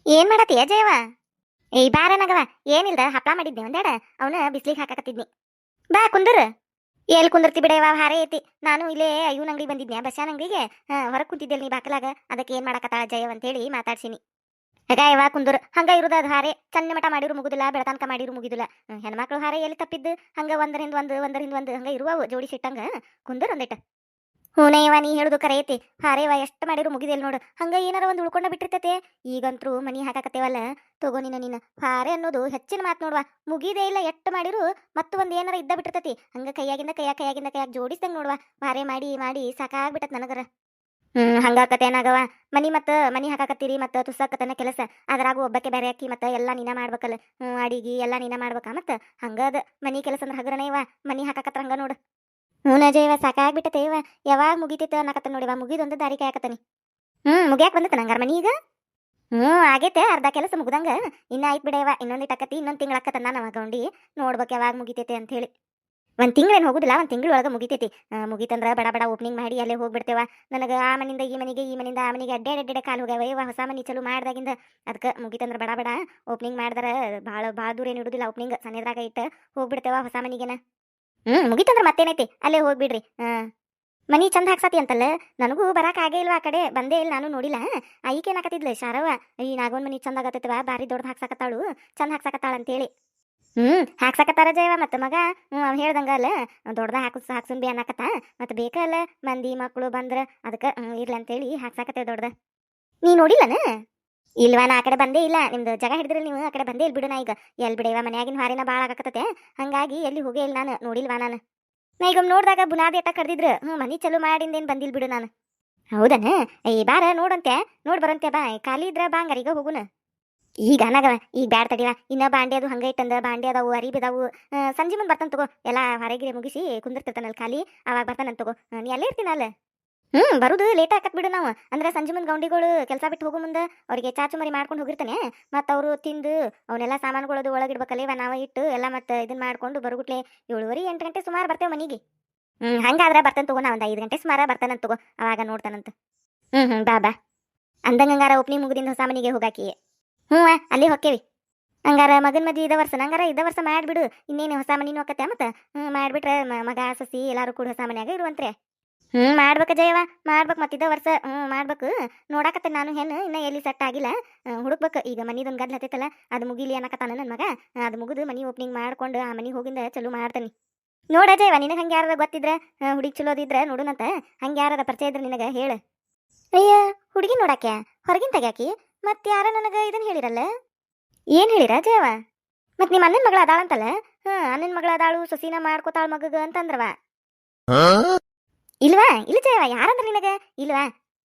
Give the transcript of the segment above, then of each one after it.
ಏನ್ ಮಾಡತ್ತಿ ಅಜಯವ? ಏಯ್ ಬಾರನಗವ. ಏನಿಲ್ದ ಹಪ್ಳ ಮಾಡಿದ್ದೆ ಒಂದೆಡ. ಅವನ ಬಿಸ್ಲಿಗೆ ಹಾಕಾಕತ್ತಿದ್ನಿ. ಬಾ ಕುಂದ್ರ. ಎಲ್ಲಿ ಕುಂದಿರ್ತಿ ಬಿಡವ, ಹಾರೇ ಐತಿ. ನಾನು ಇಲ್ಲೇ ಇವನ್ ಅಂಗಡಿ ಬಂದಿದ್ನ್ಯಾ, ಬಸ್ಯಾನ ಅಂಗಡಿಗೆ. ಹೊರಗೆ ಕುಂತಿದ್ದೆಲ್ ನೀ ಬಾಕಲಾಗ. ಅದಕ್ಕೆ ಏನ್ ಮಾಡಕತ್ತಾಳ ಜಯವ ಅಂತೇಳಿ ಮಾತಾಡ್ಸಿನಿ. ಹಗ ಯವ ಕುಂದ್ರ. ಹಂಗ ಇರುದ ಅದು ಹಾರೆ. ಚನ್ನ ಮಟ ಮಾಡಿರು ಮುಗುದಿಲ್ಲ, ಬೆಳತನಕ ಮಾಡಿರು ಮುಗಿದಿಲ್ಲ. ಹೆಣ್ಮಕ್ಳು ಹಾರೆ ಎಲ್ಲಿ ತಪ್ಪಿದ್ದು. ಹಂಗ ಒಂದರಿಂದ ಒಂದು ಹಂಗ ಇರುವವು ಜೋಡಿ ಸಿಟ್ಟಂಗ. ಕುಂದ್ರ ಒಂದಿಟ್ಟ. ಹೂನೇವ, ನೀ ಹೇಳುದು ಕರೆ ಐತಿ. ಹಾರೇವ ಎಷ್ಟು ಮಾಡಿರು ಮುಗಿದಿಲ್ಲ ನೋಡು. ಹಂಗ ಏನಾರ ಒಂದು ಉಳ್ಕೊಂಡ ಬಿಟ್ಟಿರ್ತತೆ. ಈಗಂತ್ರು ಮನಿ ಹಾಕಾಕತ್ತೇವಲ್ಲ. ತಗೋ ನೀನ ಹಾರೆ ಅನ್ನೋದು ಹೆಚ್ಚಿನ ಮಾತು ನೋಡುವ. ಮುಗಿದೇ ಇಲ್ಲ ಎಟ್ಟು ಮಾಡಿರು. ಮತ್ತು ಒಂದ್ ಏನಾರ ಇದ್ದ ಬಿಟ್ಟಿರ್ತತಿ. ಹಂಗ ಕೈಯಾಗ ಜೋಡಿಸ್ದಂಗ ನೋಡುವ. ಹಾರೆ ಮಾಡಿ ಮಾಡಿ ಸಾಕಾಗ್ಬಿಟ್ಟತ್ ನನಗರ. ಹಂಗಾಕತೆ ಏನಾಗವ. ಮನಿ ಹಾಕಾಕತ್ತೀರಿ ಮತ್ತ ತುಸಾಕತನ ಕೆಲಸ. ಅದ್ರಾಗ ಒಬ್ಬಕ್ಕೆ ಬೇರೆ ಅಕ್ಕಿ ಮತ್ತ ಎಲ್ಲಾ ನೀನ ಮಾಡ್ಬೇಕಲ್ಲ. ಅಡಿಗಿ ಎಲ್ಲಾ ನೀನ ಮಾಡ್ಬೇಕ ಮತ್ತ. ಹಂಗದ ಮನಿ ಕೆಲಸ ಅಂದ್ರ ಹಗರನೇ ಇವ. ಮನಿ ಹಾಕಾಕತ್ರ ಹಂಗ ನೋಡು. ನಜೇವ ಸಾಕಾಗ್ಬಿಟ್ಟತೆ ಇವ. ಯಾವಾಗ ಮುಗಿತೈತೆ ಅನ್ನಕತ್ತ ನೋಡಿವ. ಮುಗಿದೊಂದು ದಾರಿ ಕಾಯಕತ್ತನಿ. ಮುಗಿಯಾಕ ಬಂದತ ನಂಗಾರ ಮನಿ ಈಗ. ಆಗೈತೆ ಅರ್ಧ ಕೆಲಸ ಮುಗ್ದಂಗ. ಇನ್ನ ಆಯ್ತು ಬಿಡವ. ಇನ್ನೊಂದಿಟ್ಟು ಅಕ್ಕತಿ. ಇನ್ನೊಂದು ತಿಂಗಳ ಅಕ್ಕತ ನಾವ ಗೌಂಡಿ. ನೋಡ್ಬೇಕು ಯಾವಾಗ ಮುಗಿತೈತೆ ಅಂತ ಹೇಳಿ. ಒಂದ್ ತಿಂಗಳೇನು ಹೋಗುದಿಲ್ಲ, ಒಂದ್ ತಿಂಗಳ ಒಳಗ ಮುಗಿತೈತಿ. ಮುಗಿತಂದ್ರ ಬಡ ಬಡ ಓಪನಿಂಗ್ ಮಾಡಿ ಅಲ್ಲೇ ಹೋಗ್ಬಿಡ್ತೇವ. ನನಗ ಆ ಮನಿಂದ ಈ ಮನಿಗೆ, ಈ ಮನಿಂದ ಆ ಮನಿಗೆ ಅಡ್ಡೆ ಕಾಲು ಹೋಗ್ಯಾವ ಇವ. ಹೊಸ ಮನಿ ಚಲೋ ಮಾಡ್ದಾಗಿಂದ. ಅದಕ್ಕೆ ಮುಗಿತಂದ್ರ ಬಡ ಬಡ ಓಪನಿಂಗ್ ಮಾಡಿದ್ರ ಭಾಳ ಭಾಳ ದೂರ ಏನು ಇಡುದಿಲ್ಲ. ಓಪನಿಂಗ್ ಸಣ್ಣದ್ರಾಗ ಇಟ್ಟು ಹೋಗ್ಬಿಡ್ತೇವ ಹೊಸ ಮನಿಗೆನ. ಮುಗಿತಂದ್ರ ಮತ್ತೇನೈತಿ, ಅಲ್ಲೇ ಹೋಗ್ಬಿಡ್ರಿ. ಮನಿ ಚಂದ ಹಾಕ್ಸತಿ ಅಂತಲ್ಲ. ನನಗೂ ಬರಾಕ್ ಆಗೇ ಇಲ್ವಾ ಆ ಕಡೆ. ಬಂದೇ ಇಲ್ಲ, ನಾನು ನೋಡಿಲ್ಲ. ಈಕೇನಾಕತಿದ್ಲ ಶಾರವ್ವ. ಈ ನಾಗೋನ್ ಮನಿ ಚಂದ ಆಗತ್ತೈತವ, ಬಾರಿ ದೊಡ್ಡದು ಹಾಕ್ಸಾಕತ್ತಾಳು, ಚಂದ ಹಾಕ್ಸಾಕತ್ತಾಳ ಅಂತೇಳಿ. ಹಾಕ್ಸಾಕತ್ತಾರ ಜಯವ. ಮತ್ತ ಮಗ ಅವ್ ಹೇಳ್ದಂಗ ಅಲ್ಲ, ದೊಡ್ಡದ ಹಾಕ್ಸುನ್ ಬಿ ಅನ್ನಕತ್ತ. ಮತ್ತ ಬೇಕಲ್ಲ ಮಂದಿ ಮಕ್ಕಳು ಬಂದ್ರ. ಅದಕ್ಕ ಇರ್ಲಿ ಅಂತೇಳಿ ಹಾಕ್ಸಾಕತ್ತೇವ ದೊಡ್ಡದ. ನೀ ನೋಡಿಲ್ಲನ? ಇಲ್ವಾ, ನಾ ಆ ಕಡೆ ಬಂದೇ ಇಲ್ಲ. ನಿಮ್ದು ಜಾಗ ಹಿಡಿದ್ರಿ ನೀವು, ಆ ಕಡೆ ಬಂದೇ ಇಲ್ಲ ಬಿಡು. ನಾ ಈಗ ಎಲ್ಲಿ ಬಿಡವ, ಮನ್ಯಾಗಿನ ಹಾರಿನ ಭಾಳ ಆಗಕತ್ತತೆ. ಹಂಗಾಗಿ ಎಲ್ಲಿ ಹೋಗೇ ಇಲ್ಲ ನಾನು, ನೋಡಿಲ್ವಾ ನಾನು. ನಾ ಈಗ ನೋಡಿದಾಗ ಬುನಾದಿ ಎಟ್ಟ ಕಡ್ದಿದ್ರು. ಮನಿ ಚಲೋ ಮಾಡಿಂದೇನು ಬಂದಿಲ್ ಬಿಡು ನಾನು. ಹೌದನ? ಈ ಬಾರ ನೋಡಂತೆ. ನೋಡ್ ಬರಂತೆ ಬಾ. ಖಾಲಿ ಇದ್ರ ಬಾ ಹಂಗಾರ ಈಗ ಹೋಗುನ. ಈಗ ಅನಾಗವ, ಈಗ ಬ್ಯಾಡ ತಡಿವ. ಇನ್ನ ಬಾಂಡೆ ಅದು ಹಂಗ ಇಟ್ಟಂದ. ಬಾಂಡೆ ಅದಾವು, ಅರಿಬಿ ಅದಾವು. ಸಂಜೆ ಮುಂದೆ ಬರ್ತಾನ ತಗೋ. ಎಲ್ಲ ಹೊರಗಿರಿ ಮುಗಿಸಿ ಕುಂದಿರ್ತಿರ್ತಾನಲ್ಲ ಖಾಲಿ. ಅವಾಗ ಬರ್ತಾನಂತ ತಗೋ. ನೀ ಅಲ್ಲೇ ಇರ್ತೀನಲ್ಲ. ಬರುದು ಲೇಟ್ ಆಕತ್ ಬಿಡು. ನಾವು ಅಂದ್ರೆ ಸಂಜೆ ಮುಂದೆ ಗೌಂಡಿಗಳು ಕೆಲಸ ಬಿಟ್ಟು ಹೋಗೋ ಮುಂದೆ ಅವ್ರಿಗೆ ಚಾಚು ಮರಿ ಮಾಡ್ಕೊಂಡು ಹೋಗಿರ್ತಾನೆ. ಮತ್ತು ಅವರು ತಿಂದು ಅವನ್ನೆಲ್ಲ ಸಾಮಾನುಗಳದು ಒಳಗಿಡ್ಬೇಕಲ್ಲ. ಇವ ನಾವು ಇಟ್ಟು ಎಲ್ಲ ಮತ್ತೆ ಇದನ್ನ ಮಾಡ್ಕೊಂಡು ಬರುಗುಟ್ಲೆ 7:30 8 ಗಂಟೆ ಸುಮಾರು ಬರ್ತೇವೆ ಮನೆಗೆ. ಹಂಗಾದ್ರೆ ಬರ್ತಾನೆ ತಗೋ. ನಾ ಒಂದು 5 ಗಂಟೆ ಸುಮಾರು ಬರ್ತಾನಂತ ತಗೋ. ಅವಾಗ ನೋಡ್ತಾನಂತ. ಬಾ ಬಾ. ಅಂದಂಗಾರ ಓಪನಿಂಗ್ ಮುಗಿದಿಂದ ಹೊಸ ಮನೆಗೆ ಹೋಗಾಕಿ. ಅಲ್ಲಿ ಹೊಕ್ಕೇವಿ. ಹಂಗಾರ ಮಗನ ಮದ್ವೆ ಇದ ವರ್ಷ. ಹಂಗಾರ ಇದ ವರ್ಷ ಮಾಡ್ಬಿಡು. ಇನ್ನೇನು ಹೊಸ ಮನಿನೂ ಆಕತ್ತೆ ಮತ್ತೆ. ಮಾಡ್ಬಿಟ್ರೆ ಮಗ ಸಸಿ ಎಲ್ಲಾರು ಕೂಡ ಹೊಸ ಮನ್ಯಾಗ ಇರುವಂತ್ರೆ. ಮಾಡ್ಬೇಕು ಜಯವ, ಮಾಡ್ಬೇಕು. ಮತ್ತಿದ್ದ ವರ್ಷ ಮಾಡ್ಬೇಕು. ನೋಡಾಕತ್ತೆ ನಾನು ಹೆಣ್ಣು ಇನ್ನ ಎಲ್ಲಿ ಸೆಟ್ ಆಗಿಲ್ಲ. ಹುಡುಕ್ಬೇಕು. ಈಗ ಮನಿದೊಂದು ಗದ್ಲ ಹತ್ತೈತಲ್ಲ, ಅದು ಮುಗಿಲಿ ಅನ್ನಕತ್ತಾನ ನನ್ನ ಮಗ. ಅದು ಮುಗಿದು ಮನಿ ಓಪನಿಂಗ್ ಮಾಡ್ಕೊಂಡು ಆ ಮನಿ ಹೋಗಿಂದ ಚಲೋ ಮಾಡ್ತಾನೆ. ನೋಡ ಜಯವ, ನಿನಗೆ ಹಂಗೆ ಯಾರ ಗೊತ್ತಿದ್ರೆ, ಹುಡುಗಿ ಚಲೋದಿದ್ರೆ ನೋಡುನಂತ. ಹಂಗೆ ಯಾರ ಪರಿಚಯ ಇದ್ರೆ ನಿನಗೆ ಹೇಳು. ಅಯ್ಯ, ಹುಡುಗಿ ನೋಡಾಕ್ಯ ಹೊರಗಿನ ತೆಗ್ಯಾಕಿ. ಮತ್ತೆ ಯಾರ ನನಗೆ ಇದನ್ನ ಹೇಳಿರಲ್ಲ. ಏನ್ ಹೇಳಿರ ಜಯವ? ಮತ್ ನಿಮ್ಮ ಅಣ್ಣನ ಮಗಳ ಅದಾಳಂತಲ್ಲ. ಅಣ್ಣನ ಮಗಳ ಅದಾಳು, ಸೊಸಿನ ಮಾಡ್ಕೋತಾಳ ಮಗಗ ಅಂತಂದ್ರವ. ಇಲ್ವಾ? ಇಲ್ಲ ಜಯವ, ಯಾರಂದ್ರ ನಿನಗ? ಇಲ್ವಾ?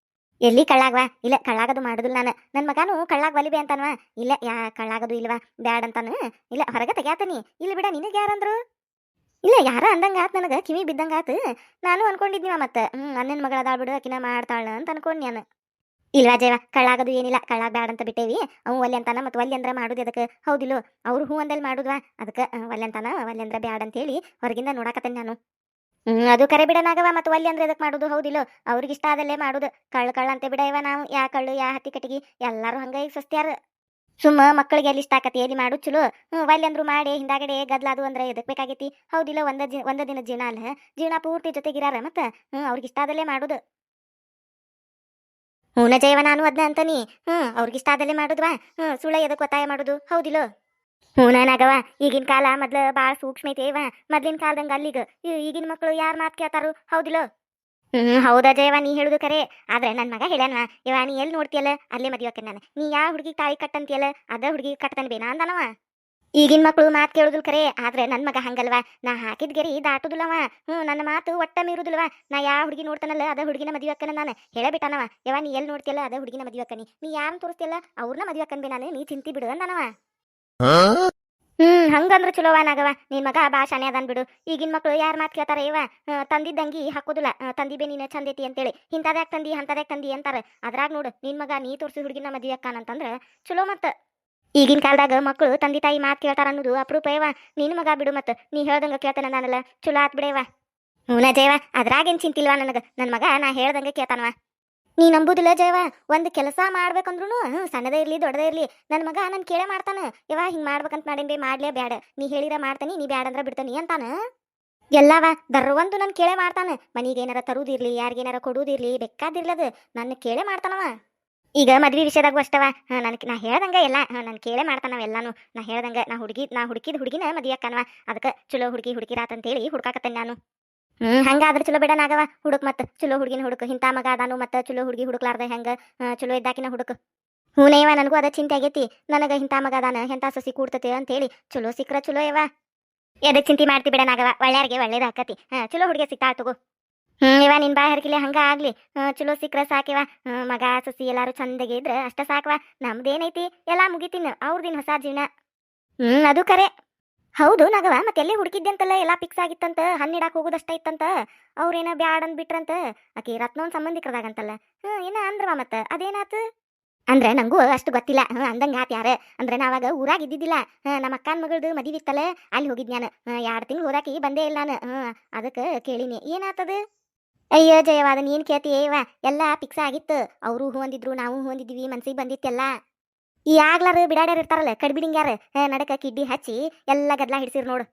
ಎಲ್ಲಿ ಕಳ್ಳಾಗ್ವಾ? ಇಲ್ಲ, ಕಳ್ಳಾಗದು ಮಾಡುದಿಲ್ಲ ನಾನು. ನನ್ನ ಮಗನು ಕಳ್ಳಾಗ್ ಒಲಿಬೆ ಅಂತಾನವ. ಇಲ್ಲ, ಕಳ್ಳಾಗದು ಇಲ್ವಾ, ಬ್ಯಾಡ್ ಅಂತಾನು. ಇಲ್ಲ, ಹೊರಗೆ ತೆಗ್ಯಾತನಿ. ಇಲ್ಲ ಬಿಡ, ನಿನಗೆ ಯಾರಂದ್ರು? ಇಲ್ಲ, ಯಾರ ಅಂದಂಗ ಆತ್. ನನಗೆ ಕಿವಿ ಬಿದ್ದಂಗ ಆತು. ನಾನು ಅನ್ಕೊಂಡಿದ್ನಿವ ಮತ್ತೆ. ಅಣ್ಣನ ಮಗಳ ಅದಾಳ ಬಿಡು, ಆಕಿನ ಮಾಡ್ತಾಳ ಅಂತ ಅನ್ಕೊಂಡ್ ನಾನು. ಇಲ್ವಾ ಜಯವ, ಕಳ್ಳಾಗದು ಏನಿಲ್ಲ. ಕಳ್ಳಾಗ ಬ್ಯಾಡ ಅಂತ ಬಿಟ್ಟೇವಿ. ಅವು ಒಲ್ಲೆ ಅಂತಾನ. ಮತ್ತೆ ಒಲ್ಲೆ ಅಂದ್ರೆ ಮಾಡುದು ಅದಕ್ಕೆ ಹೌದಿಲ್ಲೋ. ಅವ್ರು ಹೂ ಅಂದಲ್ಲಿ ಮಾಡುದ್ವಾ. ಅದಕ್ಕೆ ಒಲ್ಲೆ ಅಂತಾನ. ಒಲ್ಲೆ ಅಂದ್ರೆ ಬ್ಯಾಡ ಅಂತೇಳಿ ಹೊರಗಿಂದ ನೋಡಾಕತ್ತೇನೆ ನಾನು. ಅದು ಕರೆ ಬಿಡನಾಗವ. ಮತ್ತೆ ಒಲ್ಲೆ ಅಂದ್ರೆ ಅದಕ್ಕೆ ಮಾಡುದು ಹೌದಿಲ್ಲೋ. ಅವ್ರಿಗೆ ಇಷ್ಟ ಆದಲ್ಲೇ ಮಾಡುದು. ಕಳ್ಳ ಅಂತೆ ಬಿಡ ಇವ. ನಾವು ಯಾ ಕಳ್ಳು ಯಾ ಹತ್ತಿ ಕಟ್ಟಿಗೆ ಎಲ್ಲಾರು ಹಂಗ ಈಗ ಸಸ್ತ್ಯಾರ. ಸುಮ್ಮ ಮಕ್ಕಳಿಗೆ ಎಲ್ಲಿ ಇಷ್ಟ ಆಕತಿ ಎಲ್ಲಿ ಮಾಡುದು ಚಲೋ. ಒಲ್ಲೆ ಅಂದ್ರು ಮಾಡಿ ಹಿಂದಾಗಡೆ ಗದ್ಲಾದು ಅಂದ್ರೆ ಎದಕ್ ಬೇಕಾಗೈತಿ ಹೌದಿಲ್ಲ. ಒಂದ ದಿನ ಜೀವನ ಅಲ್ಲ, ಜೀವನ ಪೂರ್ತಿ ಜೊತೆಗಿರಾರ. ಮತ್ತೆ ಅವ್ರಿಗೆ ಇಷ್ಟ ಆದಲ್ಲೇ ಮಾಡುದು. ಜಯವ, ನಾನು ಅದ್ನ ಅಂತಾನಿ. ಅವ್ರಿಗಿಷ್ಟ ಆದಲ್ಲೇ ಮಾಡುದ್ವಾ. ಸುಳ್ಳ ಎದಕ್ ಒತ್ತಾಯ ಮಾಡುದು ಹೌದಿಲ್ಲೋ. ನಾನಾಗವ. ಈಗಿನ ಕಾಲ ಮೊದ್ಲು ಭಾಳ ಸೂಕ್ಷ್ಮ ಐತಿ ಇವ. ಮೊದ್ಲಿನ ಕಾಲದಂಗ ಅಲ್ಲಿಗ ಈಗಿನ ಮಕ್ಕಳು ಯಾರು ಮಾತು ಕೇಳ್ತಾರು ಹೌದಿಲ್ಲೋ. ಹೌದಾ ಜಯವ, ನೀ ಹೇಳುದು ಕರೆ. ಆದ್ರೆ ನನ್ನ ಮಗ ಹೇಳ್ಯಾನವ, ಇವ ನೀ ಎಲ್ಲಿ ನೋಡ್ತಿಯಲ್ಲ ಅಲ್ಲೇ ಮದುವೆ ಆಕೇನ್ ನಾನು. ನೀ ಯಾವ ಹುಡುಗಿ ತಾಳಿ ಕಟ್ಟಂತಿಯಲ್ಲ ಅದ ಹುಡುಗಿ ಕಟ್ತಾನೆ ಬೇನಾ ಅಂದನವ. ಈಗಿನ ಮಕ್ಕಳು ಮಾತು ಕೇಳುದಿಲ್ಲ ಕರೆ. ಆದ್ರೆ ನನ್ನ ಮಗ ಹಂಗಲ್ವಾ. ನಾ ಹಾಕಿದ ಗೆರಿ ದಾಟುದಿಲ್ಲವ. ನನ್ನ ಮಾತು ಒಟ್ಟ ಮೀರುದಿಲ್ವ. ನಾ ಯಾವ ಹುಡುಗಿ ನೋಡ್ತಾನಲ್ಲ ಅದ ಹುಡುಗಿನ ಮದುವೆ ಅಕ್ಕನ ನಾನು. ಹೇಳಬಿಟ್ಟನವ. ಯವ, ನೀ ಎಲ್ಲಿ ನೋಡ್ತಿಯಲ್ಲ ಅದ ಹುಡುಗಿನ ಮದುವೆ ಅಕ್ಕನಿ. ನೀ ಯಾರನ್ನ ತೋರಿಸ್ತಿಯಲ್ಲ ಅವ್ರನ್ನ ಮದುವೆ ಅಕ್ಕನ್ ಬೇ ನಾನು. ನೀ ಚಿಂತಿ ಬಿಡು ಅಂದನವ. ಹಂಗಂದ್ರ ಚಲೋವನಾಗವ. ನಿನ್ ಮಗ ಬಾ ಶಾನೆ ಅದನ್ ಬಿಡು. ಈಗಿನ ಮಕ್ಳು ಯಾರ್ ಮಾತ್ ಕೇಳ್ತಾರ ಇವ. ತಂದಿದ್ದಂಗಿ ಹಾಕೋದಿಲ್ಲ. ತಂದಿ ಬೇ ನೀನು ಚಂದೈತಿ ಅಂತೇಳಿ. ಇಂಥದ್ಯಾಕ್ ತಂದಿ ಅಂತದ್ಯಾಕ್ ತಂದಿ ಅಂತಾರ. ಅದ್ರಾಗ ನೋಡು ನಿನ್ ಮಗ ನೀ ತೋರಿಸಿ ಹುಡುಗಿನ ಮದ್ವಿ ಅಕ್ಕಾನಂತಂದ್ರ ಚಲೋ. ಮತ್ತ ಈಗಿನ ಕಾಲದಾಗ ಮಕ್ಕಳು ತಂದೆ ತಾಯಿ ಮಾತು ಕೇಳ್ತಾರ ಅನ್ನೋದು ಅಪರೂಪ ಇವ. ನಿನ್ ಮಗ ಬಿಡು. ಮತ್ತ ನೀ ಹೇಳ್ದಂಗ ಕೇಳ್ತಾನ ನಾನಲ್ಲ. ಚಲೋ ಆತ್ ಬಿಡವ. ಜಯವ, ಅದ್ರಾಗೇನ್ ಚಿಂತಿಲ್ವಾ ನನಗ. ನನ್ ಮಗ ನಾ ಹೇಳ್ದಂಗ ಕೇಳ್ತಾನವ. ನೀ ನಂಬುದಿಲ್ಲ ಜಯವ, ಒಂದು ಕೆಲಸ ಮಾಡ್ಬೇಕಂದ್ರೂ ಸಣ್ಣದೇ ಇರ್ಲಿ ದೊಡ್ಡದೇ ಇರ್ಲಿ ನನ್ನ ಮಗ ನನ್ ಕೇಳೇ ಮಾಡ್ತಾನ. ಯವ್ವ ಹಿಂಗ್ ಮಾಡ್ಬೇಕಂತ ಮಾಡೇನ್ ಬೇ, ಮಾಡ್ಲೇ ಬ್ಯಾಡ, ನೀ ಹೇಳಿರ ಮಾಡ್ತಾನಿ, ನೀ ಬ್ಯಾಡ ಅಂದ್ರ ಬಿಡ್ತಾನಿ ಅಂತಾನ. ಎಲ್ಲವ ದರ್ವಂದು ನನ್ ಕೇಳೇ ಮಾಡ್ತಾನ. ಮನಿಗೆ ಏನಾರ ತರುದಿರ್ಲಿ, ಯಾರಿಗೇನಾರ ಕೊಡುದಿರ್ಲಿ, ಬೇಕಾದಿರ್ಲಿ ಅದು ನನ್ನ ಕೇಳೇ ಮಾಡ್ತಾನವ. ಈಗ ಮದ್ವಿ ವಿಷಯದಾಗೂ ಅಷ್ಟವ, ನಾ ಹೇಳ್ದಂಗ ಎಲ್ಲ ನನ್ ಕೇಳೇ ಮಾಡ್ತಾನವ ಎಲ್ಲಾನು. ನಾ ಹೇಳ್ದಂಗ ನಾ ಹುಡುಕಿದ ಹುಡುಗಿನ ಮದ್ವಿ ಅಕ್ಕನವ. ಅದಕ್ಕೆ ಚಲೋ ಹುಡುಗಿ ಹುಡುಕಿರಾತಂತೇಳಿ ಹುಡ್ಕಾಕತ್ತೇನೆ ನಾನು. ಹಂಗಾದ್ರೆ ಚಲೋ ಬೇಡ ನಾಗವ, ಹುಡುಕ್ ಮತ್ತ ಚಲೋ ಹುಡುಗಿನ ಹುಡುಕ್. ಇಂಥ ಮಗ ಅದಾನು ಮತ್ತ ಚಲೋ ಹುಡುಗಿ ಹುಡುಕ್ಲಾರ್ದ ಹೆಂಗ, ಚಲೋ ಇದ್ದಾಕಿನ ಹುಡುಕ್. ಹೂನೇವ, ನನಗೂ ಅದ ಚಿಂತೆ ಆಗೈತಿ. ನನಗ ಇಂಥ ಮಗ ಅದಾನ, ಎಂಥ ಸಸಿ ಕೂಡ್ತತೆ ಅಂತೇಳಿ. ಚಲೋ ಸಿಕ್ಕ್ರ ಚಲೋ ಯವ. ಎದಕ್ ಚಿಂತೆ ಮಾಡ್ತಿ ಬಿಡ ನಾಗವ, ಒಳ್ಳೆಯಾರಿಗೆ ಒಳ್ಳೇದ ಆಕತಿ. ಚಲೋ ಹುಡುಗಿ ಸಿಕ್ತಾಳ ತಗೋ. ಇವ ನಿನ್ ಬಾಯ್ ಹರಕಿಲೆ ಹಂಗ ಆಗ್ಲಿ. ಚಲೋ ಸಿಕ್ಕ್ರ ಸಾಕಿವ. ಮಗ ಸಸಿ ಎಲ್ಲಾರು ಚಂದಗೆ ಇದ್ರ ಅಷ್ಟ ಸಾಕವ. ನಮ್ದೇನೈತಿ ಎಲ್ಲಾ ಮುಗಿತೀನ, ಅವ್ರದಿನ ಹೊಸ ಜೀವನ. ಅದು ಕರೆ. ಹೌದು ನಾಗವ, ಮತ್ತೆ ಎಲ್ಲಿ ಹುಡುಕಿದ್ದೆ ಅಂತಲ್ಲ, ಎಲ್ಲಾ ಫಿಕ್ಸ್ ಆಗಿತ್ತಂತ, ಹಣ್ಣಿಡಾಕ್ ಹೋಗುದಷ್ಟ ಇತ್ತಂತ. ಅವ್ರೇನ ಬ್ಯಾಡ್ ಅಂದ್ ಬಿಟ್ರಂತ. ಆಕಿ ರತ್ನವನ್ ಸಂಬಂಧಿಕರದಾಗಂತಲ್ಲ. ಏನ ಅಂದ್ರವ ಮತ್ತ ಅದೇನಾತು? ಅಂದ್ರೆ ನಂಗೂ ಅಷ್ಟು ಗೊತ್ತಿಲ್ಲ. ಅಂದಂಗ ಆತ್ ಯಾರ. ಅಂದ್ರೆ ನಾವಾಗ ಊರಾಗ ಇದ್ದಿದ್ದಿಲ್ಲ. ನಮ್ಮ ಅಕ್ಕನ ಮಗಳದು ಮದುವೆ ಇತ್ತಲ್ಲ, ಅಲ್ಲಿ ಹೋಗಿದ್ ನಾನು. 2 ತಿಂಗಳು ಹೋದಾಕಿ ಬಂದೇ ಇಲ್ಲ ನಾನು. ಅದಕ್ಕೆ ಕೇಳಿನಿ ಏನಾತದ. ಅಯ್ಯೋ ಜಯವ, ಅದನ್ನ ಏನ್ ಕೇಳ್ತೀಯವ, ಎಲ್ಲಾ ಫಿಕ್ಸ್ ಆಗಿತ್ತು. ಅವರು ಹೂ ಅಂದಿದ್ರು, ನಾವು ಹೂ ಅಂದಿದ್ವಿ, ಮನ್ಸಿಗೆ ಬಂದಿತ್ತೆಲ್ಲ. ಈ ಆಗ್ಲಾರ ಬಿಡಾಡ್ಯಾರ ಇರ್ತಾರಲ್ಲ, ಕಡ್ಬಿಡಿಂಗ್ಯಾರ, ನಡಕ ಕಿಡ್ಡಿ ಹಚ್ಚಿ ಎಲ್ಲ ಗದ್ಲಾ ಹಿಡ್ಸಿರ್ ನೋಡು.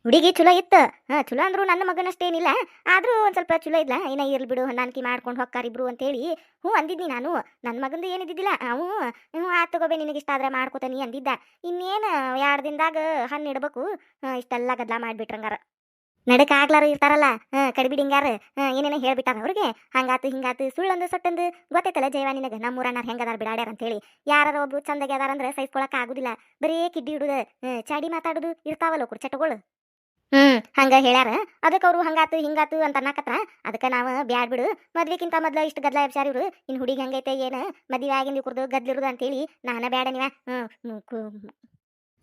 ಹುಡುಗಿ ಚಲೋ ಇತ್ತು. ಚಲೋ ಅಂದ್ರು ನನ್ನ ಮಗನಷ್ಟೇನಿಲ್ಲ. ಆದ್ರೂ ಒಂದ್ ಸ್ವಲ್ಪ ಚಲೋ ಇದ್ಲ. ಏನ ಇರ್ಲಿ ಬಿಡು, ಹೊಂದಾಣಿಕೆ ಮಾಡ್ಕೊಂಡು ಹೊಕ್ಕಾರಿಬ್ರು ಅಂತೇಳಿ ಹ್ಞೂ ಅಂದಿದ್ನಿ ನಾನು. ನನ್ನ ಮಗಂದು ಏನಿದ್ದಿದ್ದಿಲ್ಲ. ಅವು ಹ್ಞೂ ಆತ್ ತಗೋಬೇ, ನಿನಗಿಷ್ಟ ಆದ್ರೆ ಮಾಡ್ಕೋತಾನಿ ಅಂದಿದ್ದ. ಇನ್ನೇನು 2 ದಿನದಾಗ ಹಣ್ಣು ಇಡ್ಬೇಕು. ಇಷ್ಟೆಲ್ಲ ಗದ್ಲಾ ಮಾಡ್ಬಿಟ್ರಂಗಾರ. ನಡಕ ಆಗ್ಲಾರ ಇರ್ತಾರಲ್ಲ, ಕಡಿಬಿಡಿಂಗಾರ, ಏನೇನೋ ಹೇಳ್ಬಿಟ್ಟಾರ ಅವ್ರಿಗೆ. ಹಂಗಾತು ಹಿಂಗಾತು ಸುಳ್ಳೊಂದು ಸೊಟ್ಟೊಂದು. ಗೊತ್ತೈತಲ್ಲ ಜಯವ ನಿನಗೆ, ನಮ್ಮೂರನ್ನಾರ ಹೆಂಗದಾರ ಬಿಡಾಡ್ಯಾರ ಅಂತೇಳಿ. ಯಾರು ಒಬ್ರು ಚಂದಗೆ ಅದಾರಂದ್ರೆ ಸಹಿಸ್ಕೊಳಕ್ ಆಗುದಿಲ್ಲ. ಬರೀ ಕಿಡ್ಡಿ ಹಿಡುದ, ಚಾಡಿ ಮಾತಾಡುದು ಇರ್ತಾವಲ್ಲ ಚಟಗಳು. ಹಂಗ ಹೇಳ್ಯಾರ. ಅದಕ್ಕೆ ಅವರು ಹಂಗಾತು ಹಿಂಗಾತು ಅಂತ ಅನ್ನಕತ್ರ. ಅದಕ್ಕೆ ನಾವು ಬ್ಯಾಡ್ ಬಿಡು, ಮದ್ವಿಕ್ಕಿಂತ ಮೊದ್ಲು ಇಷ್ಟು ಗದ್ಲ ಎಬ್ಸ್ಯಾರ ಇವ್ರು. ಇನ್ ಹುಡುಗಿ ಹಂಗೈತೆ ಏನು, ಮದ್ವೆ ಆಗಿಂದ ಕುರ್ದು ಗದ್ಲಿರುದು ಅಂತೇಳಿ ನಾನ ಬ್ಯಾಡ ನೀವ.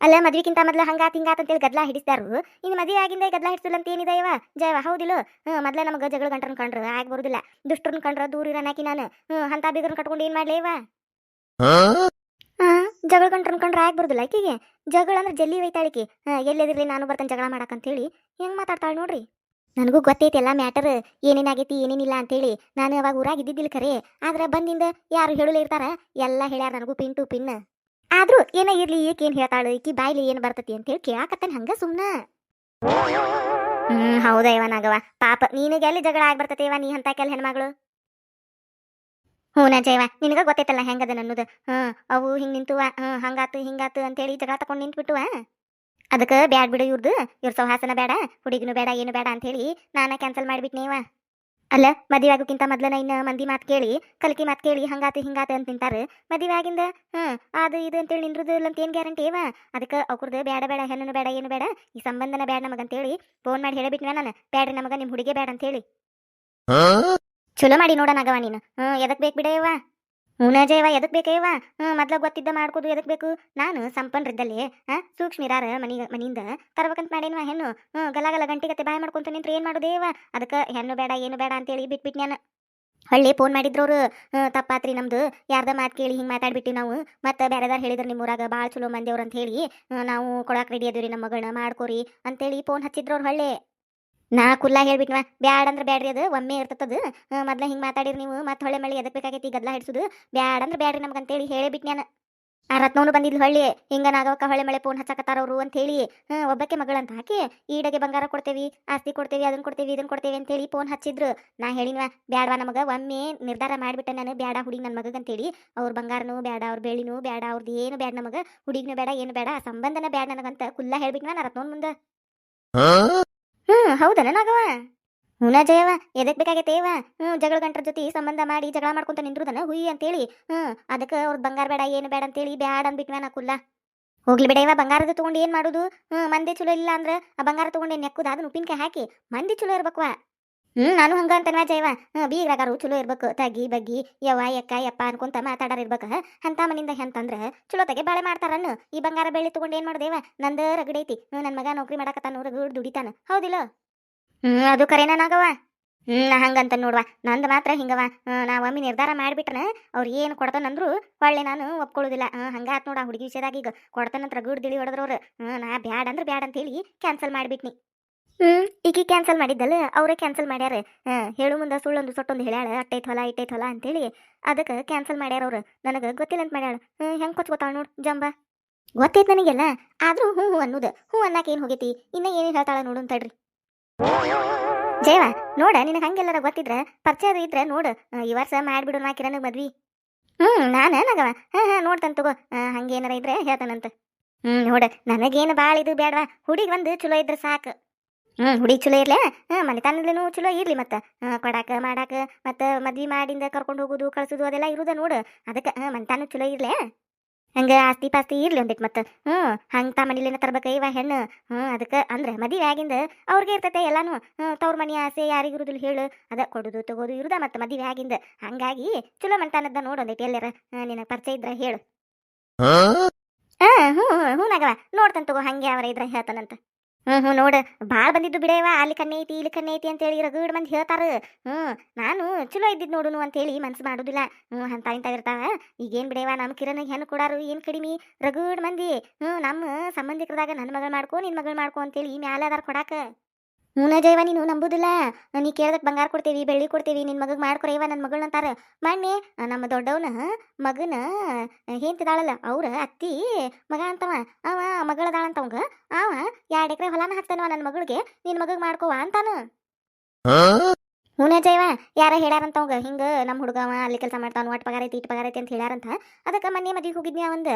ಅಲ್ಲ, ಮದ್ವಿಕ್ಕಿಂತ ಮೊದ್ಲು ಹಂಗಾತ್ ಹಿಂಗಾತ್ ಅಂತೇಳಿ ಗದ್ಲಾ ಹಿಡಿಸ್ತಾರು. ಇನ್ನು ಮದ್ವೆ ಆಗಿಂದ ಗದ್ಲಾ ಹಿಡಿಸಿಲ್ಲ ಅಂತ ಏನಿದೆ ಇವ ಜಯವ, ಹೌದಿಲ್ಲ. ಮೊದ್ಲ ನಮಗೆ ಜಗಳ ಗಂಟರನ್ನ ಕಂಡ್ರ ಆಗಿ ಬರುದಿಲ್ಲ. ದುಷ್ಟರನ್ನ ಕಂಡ್ರ ದೂರ ಇರನಾಕಿ ನಾನು. ಅಂತ ಬೀಗರನ್ನ ಕಟ್ಕೊಂಡು ಏನ್ ಮಾಡ್ಲಿ ಇವ. ಜಗಳ ಗಂಟರನ್ನ ಕಂಡ್ರ ಆಗಿ ಬರುದಿಲ್ಲ ಆಕಿಗೆ. ಜಗಳ ಅಂದ್ರೆ ಜಲ್ಲಿ ಒಯ್ತಾಳಿಕಿ. ಎಲ್ಲೆದಿರ್ಲಿ ನಾನು ಬರ್ತೇನೆ ಜಗಳ ಮಾಡಕಂತೇಳಿ ಹೆಂಗ್ ಮಾತಾಡ್ತಾಳೆ ನೋಡ್ರಿ. ನನಗೂ ಗೊತ್ತೈತಿ ಎಲ್ಲ ಮ್ಯಾಟರ್, ಏನೇನಾಗೈತಿ ಏನೇನಿಲ್ಲ ಅಂತೇಳಿ. ನಾನು ಅವಾಗ ಊರಾಗ ಇದ್ದಿದ್ದಿಲ್ಲ ಖರೆ. ಆದ್ರೆ ಬಂದಿಂದ ಯಾರು ಹೇಳಲೇ ಇರ್ತಾರ, ಎಲ್ಲ ಹೇಳ್ಯಾರ ನನಗೂ ಪಿನ್ ಟು ಪಿನ್. ಆದ್ರೂ ಏನ ಇರ್ಲಿ, ಈಕೆ ಏನ್ ಹೇಳ್ತಾಳು, ಈಕಿ ಬಾಯ್ಲಿ ಏನ್ ಬರ್ತತಿ ಅಂತೇಳಿ ಕೇಳಾಕತ್ತೇನೆ ಹಂಗ ಸುಮ್ನ. ಹೌದಾ ಇವನಾಗವ, ಪಾಪ ನಿನಗೆ ಎಲ್ಲಿ ಜಗಳ ಆಗ್ಬರ್ತತೇವ, ನೀ ಅಂತ ಕೆಲ ಹೆಣ್ಮಗಳು. ಹೂನ ಜಯವ, ನಿನಗ ಗೊತ್ತೈತಲ್ಲ ಹೆಂಗದ ನನ್ನದು. ಅವು ಹಿಂಗ್ ನಿಂತುವ, ಹಂಗಾತು ಹಿಂಗಾತು ಅಂತೇಳಿ ಜಗಳ ತಗೊಂಡು ನಿಂತ್ಬಿಟ್ಟುವ. ಅದಕ್ಕೆ ಬ್ಯಾಡ್ ಬಿಡು ಇವ್ರ ಸೌಹಾಸನ ಬೇಡ, ಹುಡುಗಿನೂ ಬೇಡ, ಏನು ಬೇಡ ಅಂತೇಳಿ ನಾನ ಕ್ಯಾನ್ಸಲ್ ಮಾಡಿಬಿಟ್ನೇವ. ಅಲ್ಲ, ಮದುವೆ ಆಗೋಕ್ಕಿಂತ ಮೊದ್ಲನ ಇನ್ನು ಮಂದಿ ಮಾತು ಕೇಳಿ, ಕಲ್ಕಿ ಮಾತು ಕೇಳಿ ಹಂಗಾತು ಹಿಂಗಾತು ಅಂತ ನಿಂತಾರೆ. ಮದುವೆ ಆಗಿಂದ ಅದು ಇದು ಅಂತೇಳಿ ನಿಂದ್ರದು ಇಲ್ಲ ಅಂತ ಏನು ಗ್ಯಾರಂಟಿ ಏವ. ಅದಕ್ಕೆ ಅವ್ರದ್ದು ಬೇಡ ಬೇಡ, ಹೆಣ್ಣು ಬೇಡ, ಏನು ಬೇಡ, ಈ ಸಂಬಂಧನ ಬೇಡ ನಮಗಂತೇಳಿ ಫೋನ್ ಮಾಡಿ ಹೇಳಿಬಿಟ್ನ ನಾನು. ಬ್ಯಾಡ್ರಿ ನಮಗ ನಿಮ್ಮ ಹುಡುಗಿ ಬೇಡ ಅಂತೇಳಿ. ಚಲೋ ಮಾಡಿ ನೋಡೋಣಾಗವ ನೀನು. ಎದಕ್ ಬೇಕು ಬಿಡೇವ. ಜಯವ, ಎದಕ್ ಬೇಕೇವ. ಮೊದ್ಲ ಗೊತ್ತಿದ್ದ ಮಾಡ್ಕೋದು ಎದಕ್ ಬೇಕು. ನಾನು ಸಂಪನ್ರಿದ್ದಲ್ಲಿ ಸೂಕ್ಷ್ಮಿರಾರ ಮನಿಯಿಂದ ತರ್ಬೇಕಂತ ಮಾಡೇನ್ವ ಹೆಣ್ಣು. ಗಲ ಗಂಟೆಗತ್ತೆ ಬಾಯ್ ಮಾಡ್ಕೊಂತ ನಿಂತ್ರೆ ಏನ್ ಮಾಡೋದೇವ. ಅದಕ್ಕೆ ಹೆಣ್ಣು ಬೇಡ ಏನು ಬೇಡ ಅಂತೇಳಿ ಬಿಟ್ಬಿಟ್ಟು ನಾನು. ಹಳ್ಳಿ ಫೋನ್ ಮಾಡಿದ್ರವ್ರು, ತಪ್ಪಾತ್ರಿ ನಮ್ದು, ಯಾರ್ದ ಮಾತು ಕೇಳಿ ಹಿಂಗೆ ಮಾತಾಡ್ಬಿಟ್ಟಿವಿ ನಾವು. ಮತ್ತೆ ಬೇರೆದಾರು ಹೇಳಿದ್ರು ನಿಮ್ಮೂರಾಗ ಭಾಳ ಚಲೋ ಮಂದಿವ್ರು ಅಂತ ಹೇಳಿ, ನಾವು ಕೊಡಾಕ್ ರೆಡಿ ಅದೀವಿ ನಮ್ಮ ಮಗಳನ್ನ ಮಾಡ್ಕೋರಿ ಅಂತೇಳಿ ಫೋನ್ ಹಚ್ಚಿದ್ರವ್ರು ಹೊಳ್ಳಿ. ನಾ ಕುಲ್ಲಾ ಹೇಳ್ಬಿಟ್ವ, ಬ್ಯಾಡ್ ಅಂದ್ರೆ ಬ್ಯಾಡ್ರಿ, ಅದು ಒಮ್ಮೆ ಇರ್ತತದು. ಮೊದ್ಲ ಹಿಂಗೆ ಮಾತಾಡಿರಿ ನೀವು, ಮತ್ತೆ ಹೊಳೆ ಮಳೆ ಎದಕ್ ಬೇಕಾಗೈತಿ ಗದ್ಲಾ ಹಿಡ್ಸುದು. ಬ್ಯಾಡ್ ಅಂದ್ರೆ ಬ್ಯಾಡ್ರಿ ನಮಗಂತೇಳಿ ಹೇಳಿಬಿಟ್ಟು ನಾನು. ಆ ರತ್ನವನು ಬಂದಿದ್ಲು ಹೊಳ್ಳಿ, ಹಿಂಗ ನಾಗವಕ್ಕ ಹೊಳೆ ಮಳೆ ಫೋನ್ ಹಚ್ಚಕತ್ತಾರವ್ರು ಅಂತ ಹೇಳಿ. ಒಬ್ಬಕ್ಕೆ ಮಗಳಂತ ಹಾಕಿ ಈಡಗೆ ಬಂಗಾರ ಕೊಡ್ತೇವಿ, ಆಸ್ತಿ ಕೊಡ್ತೇವಿ, ಅದನ್ನ ಕೊಡ್ತೇವಿ ಇದನ್ನ ಕೊಡ್ತೇವಿ ಅಂತೇಳಿ ಫೋನ್ ಹಚ್ಚಿದ್ರು. ನಾ ಹೇಳಿನ್ವ, ಬ್ಯಾಡ್ವಾ ನಮಗ, ಒಮ್ಮೆ ನಿರ್ಧಾರ ಮಾಡಿಬಿಟ್ಟೆ ನಾನು, ಬ್ಯಾಡ ಹುಡುಗಿ ನನ್ನ ಮಗಂತೇಳಿ. ಅವ್ರ ಬಂಗಾರನೂ ಬ್ಯಾಡ, ಅವ್ರ ಬೆಳಿನೂ ಬ್ಯಾಡ, ಅವ್ರದ್ದು ಏನು ಬ್ಯಾಡ ನಮಗ, ಹುಡುಗಿನೂ ಬೇಡ ಏನು ಬೇಡ, ಆ ಸಂಬಂಧನ ಬ್ಯಾಡ ನನಗಂತ ಕುಲ್ಲಾ ಹೇಳ್ಬಿಟ್ವ ನಾ ರತ್ನವನ್ ಮುಂದೆ. ಹೌದನ ನಾಗವ. ಹುನ ಜಯವ, ಎದಕ್ ಬೇಕಾಗೈತೇವ. ಜಗಳ ಗಂಟರ ಜೊತೆ ಸಂಬಂಧ ಮಾಡಿ ಜಗಳ ಮಾಡ್ಕೊಂತ ನಿಂದ್ರುದನ ಹುಯಿ ಅಂತೇಳಿ. ಅದಕ್ಕೆ ಅವ್ರದ್ದು ಬಂಗಾರ ಬೇಡ ಏನು ಬೇಡ ಅಂತೇಳಿ ಬ್ಯಾಡ ಅಂದ್ಬಿಟ್ವ ನಾ ಕುಲ್ಲ. ಹೋಗ್ಲಿ ಬಿಡವ, ಬಂಗಾರದ ತಗೊಂಡು ಏನ್ ಮಾಡುದು. ಮಂದಿ ಚಲೋ ಇಲ್ಲ ಅಂದ್ರೆ ಆ ಬಂಗಾರ ತಗೊಂಡು ನೆಕ್ಕುದ, ಅದನ್ನ ಉಪ್ಪಿನಕಾಯಿ ಹಾಕಿ ಮಂದಿ ಚಲೋ ಇರ್ಬೇಕವ. ನಾನು ಹಂಗ ಅಂತನ್ವಾ ಜಯವ. ಬೀಗ್ರಾಗಾರು ಚಲೋ ಇರ್ಬೇಕು, ತಗಿ ಬಗ್ಗಿ ಯವ್ವ ಯಕ್ಕ ಯಪ್ಪ ಅನ್ಕೊಂತ ಮಾತಾಡಾರ ಇರ್ಬೇಕ. ಅಂತ ಮನಿಂದ ಹೆಂತಂದ್ರ ಚಲೋ ತಗೆ ಬಾಳೆ ಮಾಡ್ತಾರನ್ನು. ಈ ಬಂಗಾರ ಬೆಳ್ಳಿ ತಗೊಂಡು ಏನ್ ಮಾಡುದೇವ, ನಂದ ರಗಡೈತಿ. ನನ್ನ ಮಗ ನೌಕರಿ ಮಾಡಕತ್ತಾನ, ರಗಡ್ ದುಡಿತಾನ, ಹೌದಿಲ್ಲ. ಅದು ಕರೆನ ನಾಗವ. ಹಂಗಂತ ನೋಡ್ವಾ, ನಂದು ಮಾತ್ರ ಹಿಂಗವ. ನಾ ಒಮ್ಮೆ ನಿರ್ಧಾರ ಮಾಡಿಬಿಟ್ರನ ಅವ್ರು ಏನು ಕೊಡ್ತಾನಂದ್ರು ಒಳ್ಳೆ ನಾನು ಒಪ್ಕೊಳ್ಳೋದಿಲ್ಲ. ಹಂಗಾತ್ ನೋಡ ಹುಡುಗಿ ವಿಷಯದಾಗ. ಈಗ ಕೊಡ್ತಾನಂತ್ರ ಗುಡ್ ದಿಳಿ ಹೊಡೆದ್ರವ್ರು. ನಾ ಬ್ಯಾಡ್ ಅಂದ್ರೆ ಬ್ಯಾಡ್ ಅಂತೇಳಿ ಕ್ಯಾನ್ಸಲ್ ಮಾಡಿಬಿಟ್ನಿ. ಈಕಿ ಕ್ಯಾನ್ಸಲ್ ಮಾಡಿದ್ದಲ್ಲ ಅವರೇ ಕ್ಯಾನ್ಸಲ್ ಮಾಡ್ಯಾರ. ಹೇಳು ಮುಂದೆ ಸುಳ್ಳೊಂದು ಸೊಟ್ಟೊಂದು ಹೇಳ್ಯಾಳ ಅಟ್ಟೈತ್ ಹೊಲ ಇಟ್ಟೈತ್ ಹೊಲ ಅಂತೇಳಿ ಅದಕ್ಕೆ ಕ್ಯಾನ್ಸಲ್ ಮಾಡ್ಯಾರ ಅವ್ರು. ನನಗೆ ಗೊತ್ತಿಲ್ಲ ಅಂತ ಮಾಡ್ಯಾಳ. ಹೆಂಗೆ ಕೊಚ್ಕೋತಾಳ ನೋಡು ಜಂಬ. ಗೊತ್ತೈತ್ ನನಗೆಲ್ಲ, ಆದ್ರೂ ಹ್ಞೂ ಹ್ಞೂ ಅನ್ನೋದು. ಹ್ಞೂ ಅನ್ನಕ್ಕೆ ಏನು ಹೋಗೈತಿ, ಇನ್ನ ಏನೇನು ಹೇಳ್ತಾಳ ನೋಡು ಅಂತಡ್ರಿ. ಜಯವ ನೋಡ, ನಿನಗೆ ಹಂಗೆಲ್ಲರ ಗೊತ್ತಿದ್ರೆ ಪರಿಚಯ ಇದ್ರೆ ನೋಡು, ಈ ವರ್ಷ ಮಾಡ್ಬಿಡು ನಾ ಕಿರಣಗ್ ಮದ್ವಿ. ನಾನು ನಗವ ನೋಡ್ತಾನೆ ತಗೋ. ಹಂಗೇನಾರ ಇದ್ರೆ ಹೇಳ್ತಾನಂತ. ನೋಡ, ನನಗೇನು ಭಾಳ ಇದು ಬೇಡವಾ, ಹುಡುಗಿ ಒಂದು ಚಲೋ ಇದ್ರೆ ಸಾಕು. ಹುಡುಗಿ ಚಲೋ ಇರ್ಲೆ, ಮನೆತನದಲ್ಲೂ ಚಲೋ ಇರ್ಲಿ, ಮತ್ತೆ ಕೊಡಾಕ ಮಾಡಾಕ ಮತ್ತೆ ಮದ್ವಿ ಮಾಡಿಂದ ಕರ್ಕೊಂಡು ಹೋಗೋದು ಕಳ್ಸೋದು ಅದೆಲ್ಲ ಇರುದ ನೋಡು. ಅದಕ್ಕೆ ಮನೆತನ ಚಲೋ ಇರ್ಲೆ, ಹಂಗೆ ಆಸ್ತಿ ಪಾಸ್ತಿ ಇರ್ಲಿ ಒಂದಿಟ್ಟು. ಮತ್ತೆ ಹಂಗೆ ತಾ ಮನೇಲಿನ ತರ್ಬೇಕ ಇವ ಹೆಣ್ಣು. ಅದಕ್ಕೆ ಅಂದ್ರೆ ಮದುವೆ ಆಗಿಂದ ಅವ್ರಿಗೆ ಇರ್ತೈತೆ ಎಲ್ಲಾನು. ತವ್ರ ಮನೆ ಆಸೆ ಯಾರಿಗಿರುದಿಲ್ಲ ಹೇಳು, ಅದ ಕೊಡೋದು ತಗೋದು ಇರುದ ಮತ್ತೆ ಮದುವೆ ಆಗಿಂದ. ಹಂಗಾಗಿ ಚಲೋ ಮನೆತನದ ನೋಡು ಒಂದಿಟ್ಟು ಎಲ್ಲಾರ ನಿನಗೆ ಪರಿಚಯ ಇದ್ರೆ ಹೇಳು. ಹ್ಞೂ ಹ್ಞೂ ನಗವ ನೋಡ್ತಾನೆ ತಗೋ, ಹಂಗೆ ಅವರ ಇದ್ರೆ ಹೇಳ್ತಾನಂತ. ನೋಡು, ಭಾಳ ಬಂದಿದ್ದು ಬಿಡೇವ, ಅಲ್ಲಿ ಕಣ್ಣೆ ಐತಿ ಇಲ್ಲಿ ಕಣ್ಣೆ ಐತಿ ಅಂತೇಳಿ ರಗಡ್ ಮಂದಿ ಹೇಳ್ತಾರ. ನಾನು ಚಲೋ ಇದ್ದಿದ್ದು ನೋಡುನು ಅಂತೇಳಿ ಮನ್ಸು ಮಾಡೋದಿಲ್ಲ. ಅಂತ ಇಂಥ ಇರ್ತಾವ. ಈಗೇನು ಬಿಡೇವ, ನಮ್ಮ ಕಿರಣಿಗೆ ಹೆಣ್ಣು ಕೊಡಾರು ಏನು ಕಡಿಮೆ, ರಗಡ್ ಮಂದಿ. ನಮ್ಮ ಸಂಬಂಧಿಕರದಾಗ ನನ್ನ ಮಗಳು ಮಾಡ್ಕೊ ನಿನ್ನ ಮಗಳು ಮಾಡ್ಕೊ ಅಂತೇಳಿ ಮ್ಯಾಲೆ ಅದಾರ ಕೊಡಾಕ. ಜೈವ ನೀನು ನಂಬುದಿಲ್ಲ. ನೀ ಕೇಳ್ದಕ್ಕೆ ಬಂಗಾರ ಕೊಡ್ತೇವಿ ಬೆಳ್ಳಿ ಕೊಡ್ತೇವಿ, ನಿನ್ನ ಮಗಗೆ ಮಾಡ್ಕೊರೇವ ನನ್ನ ಮಗಳನ್ನ ಅಂತಾರ. ಮೊನ್ನೆ ನಮ್ಮ ದೊಡ್ಡವನ ಮಗನ ಹೇಂತಿದಾಳಲ್ಲ ಅವ್ರ ಅತ್ತಿ ಮಗ ಅಂತವ, ಅವ ಮಗಳದಾಳಂತವಂಗ ಅವ 2 ಎಕರೆ ಹೊಲಾನ ಹಾಕ್ತಾನವ ನನ್ನ ಮಗಳಿಗೆ, ನಿನ್ನ ಮಗಗೆ ಮಾಡ್ಕೋವ ಅಂತಾನ. ಜೈವ ಯಾರ ಹೇಳ್ಯಾರಂತವಂಗ, ಹಿಂಗೆ ನಮ್ಮ ಹುಡುಗವ ಅಲ್ಲಿ ಕೆಲಸ ಮಾಡ್ತಾವ, ಅಟ್ ಪಗಾರ ಐತಿ ಇಟ್ಟು ಪಗಾರ ಐತಿ ಅಂತ ಹೇಳ್ಯಾರಂತ. ಅದಕ್ಕೆ ಮೊನ್ನೆ ಮದ್ವಿಗೆ ಹೋಗಿದ್ನಿ ಅವಂದು.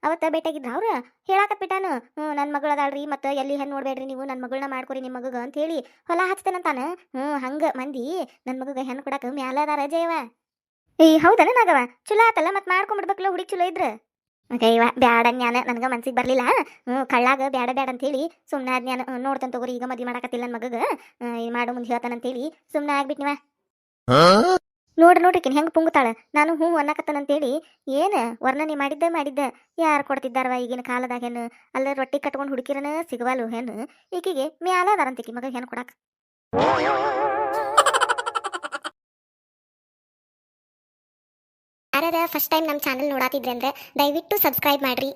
ಅವತ್ತ ಭೇಟಿಯಾಗಿದ್ರ ಅವ್ರು ಹೇಳಾಕತ್ ಬಿಟ್ಟಾನು, ನನ್ನ ಮಗಳದಾಳ್ರಿ ಮತ್ತೆ ಎಲ್ಲಿ ಹೆಣ್ಣು ನೋಡ್ಬೇಡ್ರಿ ನೀವು, ನನ್ನ ಮಗಳನ್ನ ಮಾಡ್ಕೊರಿ ನಿಮ್ಮ ಮಗಗ ಅಂತ ಹೇಳಿ ಹೊಲ ಹಚ್ತೇನಂತಾನ. ಹಂಗೆ ಮಂದಿ ನನ್ನ ಮಗಗ ಹೆಣ್ಣು ಕೊಡಕ್ಕೆ ಮ್ಯಾಲ ಅದಾರ ಜಯವ. ಹೌದನ ನಾಗವ, ಚಲೋ ಆತಲ್ಲ, ಮತ್ತೆ ಮಾಡ್ಕೊಂಡ್ಬಿಡ್ಬೇಕಲ್ಲ ಹುಡುಗಿ ಚಲೋ ಇದ್ರ. ಇವ ಬ್ಯಾಡ ಜ್ಞಾನ ನನಗೆ ಮನ್ಸಿಗೆ ಬರಲಿಲ್ಲ. ಕಳ್ಳಾಗ ಬ್ಯಾಡ ಬ್ಯಾಡ ಅಂತೇಳಿ ಸುಮ್ಮನೆ ಜ್ಞಾನ ನೋಡ್ತಾನೆ ತಗೋರಿ. ಈಗ ಮದ್ವೆ ಮಾಡಕತ್ತಿಲ್ಲ ನನ್ನ ಮಗಗೆ, ಮಾಡೋ ಮುಂದೆ ಹೇಳ್ತಾನಂತೇಳಿ ಸುಮ್ಮನೆ ಆಗ್ಬಿಟ್ನಿವ. ನೋಡ್ರಿಕಿನ್ ಹೆಂಗೆ ಪುಂಗುತ್ತಾಳ. ನಾನು ಹ್ಞೂ ಅನ್ನಕತ್ತನಂತೇಳಿ ಏನು ವರ್ಣನೆ ಮಾಡಿದ್ದ ಯಾರು ಕೊಡ್ತಿದ್ದಾರವ ಈಗಿನ ಕಾಲದಾಗ ಹೆಣ್ಣು. ಅಲ್ಲ ರೊಟ್ಟಿ ಕಟ್ಕೊಂಡು ಹುಡುಕಿರನ ಸಿಗವಲ್ಲು ಹೆಣ್ಣು. ಈಕಿಗೆ ಮ್ಯಾಲ ಅದಾರಂತಿಕಿ ಮಗ ಹೆಣ್ಣು ಕೊಡಾಕ. ಯಾರ್ಯಾರ ಫಸ್ಟ್ ಟೈಮ್ ನಮ್ಮ ಚಾನಲ್ ನೋಡಾತಿದ್ರೆ ಅಂದ್ರೆ ದಯವಿಟ್ಟು ಸಬ್ಸ್ಕ್ರೈಬ್ ಮಾಡ್ರಿ.